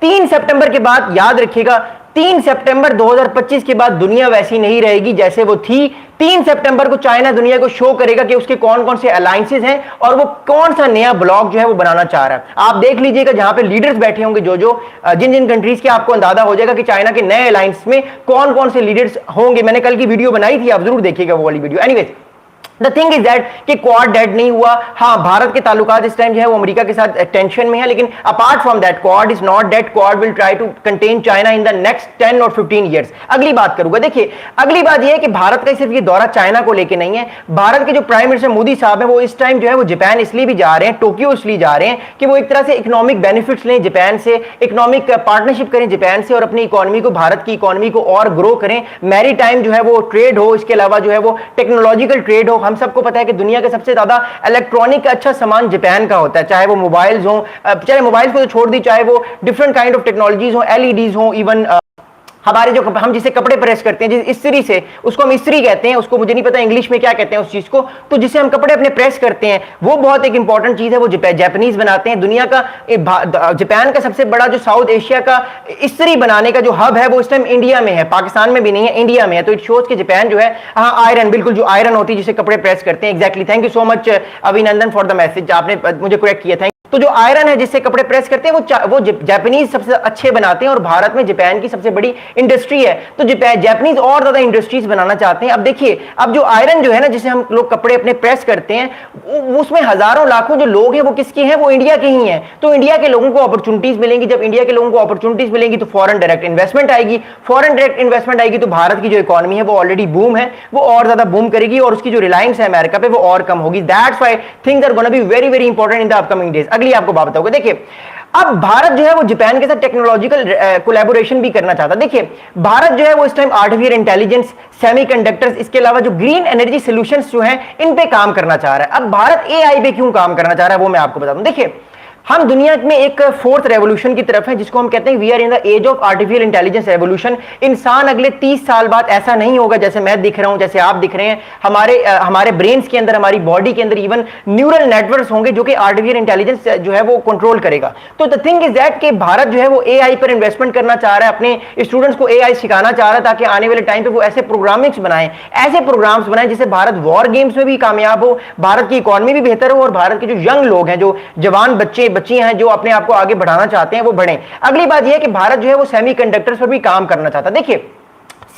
3 सितंबर के बाद याद रखिएगा, 3 सितंबर 2025 के बाद दुनिया वैसी नहीं रहेगी जैसे वो थी। 3 सितंबर को चाइना दुनिया को शो करेगा कि उसके कौन कौन से अलायंसेस हैं और वो कौन सा नया ब्लॉक जो है वो बनाना चाह रहा है। आप देख लीजिएगा जहां पे लीडर्स बैठे होंगे, जिन जिन कंट्रीज के, आपको अंदाजा हो जाएगा कि चाइना के नए अलायंस में कौन कौन से लीडर्स होंगे। मैंने कल की वीडियो बनाई थी, आप जरूर देखिएगा वो वाली video. Anyways, the thing is that कि क्वाड डेड नहीं हुआ। हाँ, भारत के ताल्लुकात इस टाइम जो है वो अमेरिका के साथ टेंशन में है, लेकिन apart from that quad is not dead. Quad will try to contain China in the next 10 और 15 ईयर्स। अगली बात करूंगा, देखिए अगली बात यह है कि भारत का सिर्फ ये दौरा चाइना को लेके नहीं है। भारत के जो प्राइम मिनिस्टर मोदी साहब हैं वो इस टाइम जो है वो जापान इसलिए भी जा रहे हैं, टोक्यो इसलिए जा रहे हैं कि वो एक तरह से इकोनॉमिक बेनिफिट्स लें जापान से, इकोनॉमिक पार्टनरशिप करें जापान से और अपनी इकोनॉमी को, भारत की इकोनॉमी को और ग्रो करें। मैरी टाइम जो है वो ट्रेड हो, इसके अलावा जो है वो टेक्नोलॉजिकल ट्रेड हो। हम सबको पता है कि दुनिया का सबसे ज्यादा इलेक्ट्रॉनिक अच्छा सामान जापान का होता है, चाहे वो मोबाइल्स हो, चाहे मोबाइल्स को तो छोड़ दी, चाहे वो डिफरेंट काइंड ऑफ टेक्नोलॉजीज हो, एलईडीज हो, इवन हमारे जो हम जिसे कपड़े प्रेस करते हैं, जिस इस्त्री से, उसको हम इस्त्री कहते हैं, उसको मुझे नहीं पता इंग्लिश में क्या कहते हैं उस चीज को, तो जिसे हम कपड़े अपने प्रेस करते हैं, वो बहुत एक इंपॉर्टेंट चीज है, वो जापानीज बनाते हैं। दुनिया का जापान का सबसे बड़ा जो साउथ एशिया का इस्त्री बनाने का जो हब है वो इस टाइम इंडिया में है, पाकिस्तान में भी नहीं है, इंडिया में है। तो इट शोज कि जापान जो है, हाँ आयरन, बिल्कुल जो आयरन होती है जिसे कपड़े प्रेस करते हैं, exactly. Thank you so much अभिनंदन फॉर द मैसेज, आपने मुझे करेक्ट किया, थैंक। तो जो आयरन है जिससे कपड़े प्रेस करते हैं वो जापानीज सबसे अच्छे बनाते हैं और भारत में जापान की सबसे बड़ी इंडस्ट्री है। तो जापानीज और ज्यादा इंडस्ट्रीज बनाना चाहते हैं। अब देखिए, अब जो आयरन जो है ना जिसे हम लोग कपड़े अपने प्रेस करते हैं, उसमें हजारों लाखों जो लोग हैं वो किसके हैं, वो इंडिया के ही हैं। तो इंडिया के लोगों को अपॉर्चुनिटीज मिलेंगी। जब इंडिया के लोगों को अपॉर्चुनिटीज मिलेंगी तो फॉरेन डायरेक्ट इन्वेस्टमेंट आएगी। फॉरेन डायरेक्ट इन्वेस्टमेंट आएगी तो भारत की जो इकोनॉमी है वो ऑलरेडी बूम है, वो और ज्यादा बूम करेगी और उसकी जो रिलायंस है अमेरिका पे वो और कम होगी। That's why things are gonna be very very important in the upcoming days. अगली आपको बात बताऊंगा। देखिए, अब भारत जो है वो जापान के साथ टेक्नोलॉजिकल कोलैबोरेशन भी करना चाहता है। देखिए, भारत जो है वो इस टाइम आर्टिफिशियल इंटेलिजेंस, सेमीकंडक्टर्स, इसके अलावा जो ग्रीन एनर्जी सॉल्यूशंस जो हैं इन पे काम करना चाह रहा है। अब भारत एआई पे क्यों काम करना चाह रहा है वो मैं आपको बता दूं। देखिए, हम दुनिया में एक फोर्थ रेवोल्यूशन की तरफ है जिसको हम कहते हैं we are in the age of artificial intelligence revolution. इंसान अगले 30 साल बाद ऐसा नहीं होगा जैसे मैं दिख रहा हूं, जैसे आप दिख रहे हैं। हमारे ब्रेन्स के अंदर, हमारी बॉडी के अंदर इवन न्यूरल नेटवर्क्स होंगे जो कि आर्टिफिशियल इंटेलिजेंस जो है वो कंट्रोल करेगा। तो द थिंग इज दैट कि भारत जो है वो एआई पर इन्वेस्टमेंट करना चाह रहा है, अपने स्टूडेंट्स को एआई सिखाना चाह रहा है ताकि आने वाले टाइम पे वो ऐसे प्रोग्रामिंग्स बनाएं, ऐसे प्रोग्राम्स बनाएं जिससे भारत वॉर गेम्स में भी कामयाब हो, भारत की इकोनॉमी भी बेहतर हो और भारत के जो यंग लोग हैं, जो जवान बच्चियां हैं जो अपने आप को आगे बढ़ाना चाहते हैं वो बढ़े। अगली बात यह है कि भारत जो है वो सेमीकंडक्टर्स पर भी काम करना चाहता है। देखिए,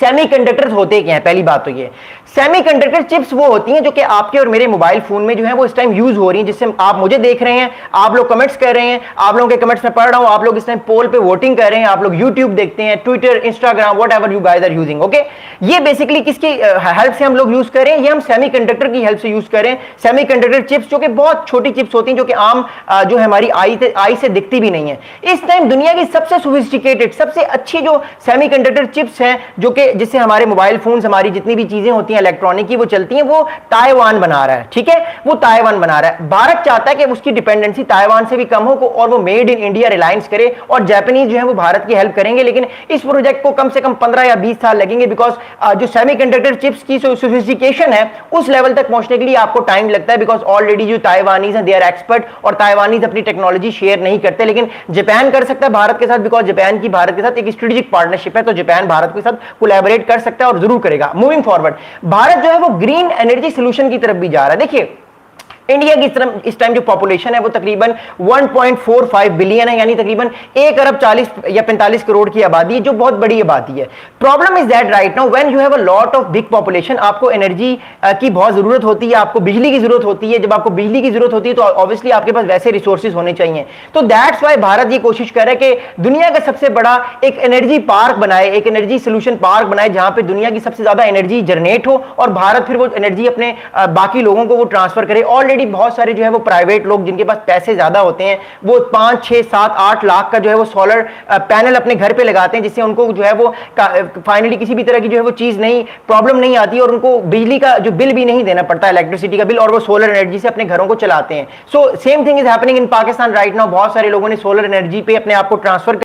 सेमीकंडक्टर्स होते क्या हैं, पहली बात तो ये, सेमीकंडक्टर चिप्स वो होती हैं जो कि आपके और मेरे मोबाइल फोन में जो है वो इस टाइम यूज हो रही हैं, जिससे आप मुझे देख रहे हैं, आप लोग कमेंट्स कर रहे हैं, आप लोगों के कमेंट्स में पढ़ रहा हूं, आप लोग इस टाइम पोल पे वोटिंग कर रहे हैं, आप लोग यूट्यूब देखते हैं, Twitter, Instagram, whatever you guys are using, okay. ये बेसिकली किसकी हेल्प से हम लोग यूज कर रहे हैं, ये हम सेमीकंडक्टर की हेल्प से यूज कर रहे हैं। सेमीकंडक्टर चिप्स जो कि बहुत छोटी चिप्स होती हैं, जो कि आम जो है हमारी आई से दिखती भी नहीं है। इस टाइम दुनिया की सबसे सोफिस्टिकेटेड, सबसे अच्छी जो सेमीकंडक्टर चिप्स हैं, जो कि जिससे हमारे मोबाइल फोन्स, हमारी जितनी भी चीजें होती हैं इलेक्ट्रॉनिक की वो चलती हैं, वो ताइवान बना रहा है, ठीक है, वो ताइवान बना रहा है। भारत चाहता है कि उसकी डिपेंडेंसी ताइवान से भी कम हो और वो मेड इन इंडिया रिलायंस करे और जापानीज जो है वो भारत की हेल्प करेंगे। लेकिन इस प्रोजेक्ट को कम से कम 15 या 20 साल लगेंगे, बिकॉज जो सेमीकंडक्टर चिप्स की सोफिस्टिकेशन है उस लेवल तक पहुंचने के लिए आपको टाइम लगता है, बिकॉज ऑलरेडी जो ताइवानीज हैं दे आर एक्सपर्ट और ताइवानीज अपनी टेक्नोलॉजी शेयर नहीं करते। लेकिन जापान कर सकता है भारत के साथ, बिकॉज जापान की भारत के साथ एक स्ट्रेटेजिक पार्टनरशिप है, तो जापान भारत के साथ कोलैबोरेट कर सकता है और जरूर करेगा। मूविंग फॉरवर्ड, भारत जो है वो ग्रीन एनर्जी सोल्यूशन की तरफ भी जा रहा है। देखिए, इंडिया की इस टाइम जो पॉपुलेशन है वो तकरीबन 1.45 बिलियन है, यानी तकरीबन 1 अरब 40 या 45 करोड़ की आबादी है, जो बहुत बड़ी आबादी है। Problem is that right now when you have a lot of big population, आपको एनर्जी की बहुत जरूरत होती है, आपको बिजली की जरूरत होती है। जब आपको बिजली की जरूरत होती है तो ऑब्वियसली आपके पास वैसे रिसोर्सेज होने चाहिए। तो दैट्स व्हाई भारत ये कोशिश कर रहा है कि दुनिया का सबसे बड़ा एक एनर्जी पार्क बनाए, एक एनर्जी सोल्यूशन पार्क बनाए, जहां पे दुनिया की सबसे ज्यादा एनर्जी जनरेट हो और भारत फिर वो एनर्जी अपने बाकी लोगों को वो ट्रांसफर करे। ऑलरेडी बहुत सारे जो है वो प्राइवेट लोग जिनके पास पैसे ज्यादा होते हैं, वो 5, 6, 7, 8 लाख का जो है वो सोलर पैनल अपने घर पे लगाते हैं, जिससे उनको जो है वो फाइनली किसी भी तरह की जो है वो चीज नहीं, प्रॉब्लम नहीं आती और उनको बिजली का जो बिल भी नहीं देना पड़ता, इलेक्ट्रिसिटी का बिल, और वो सोलर एनर्जी से अपने घरों को चलाते हैं। So same thing is happening in Pakistan right now. बहुत सारे लोगों ने सोलर एनर्जी पे अपने आप को ट्रांसफर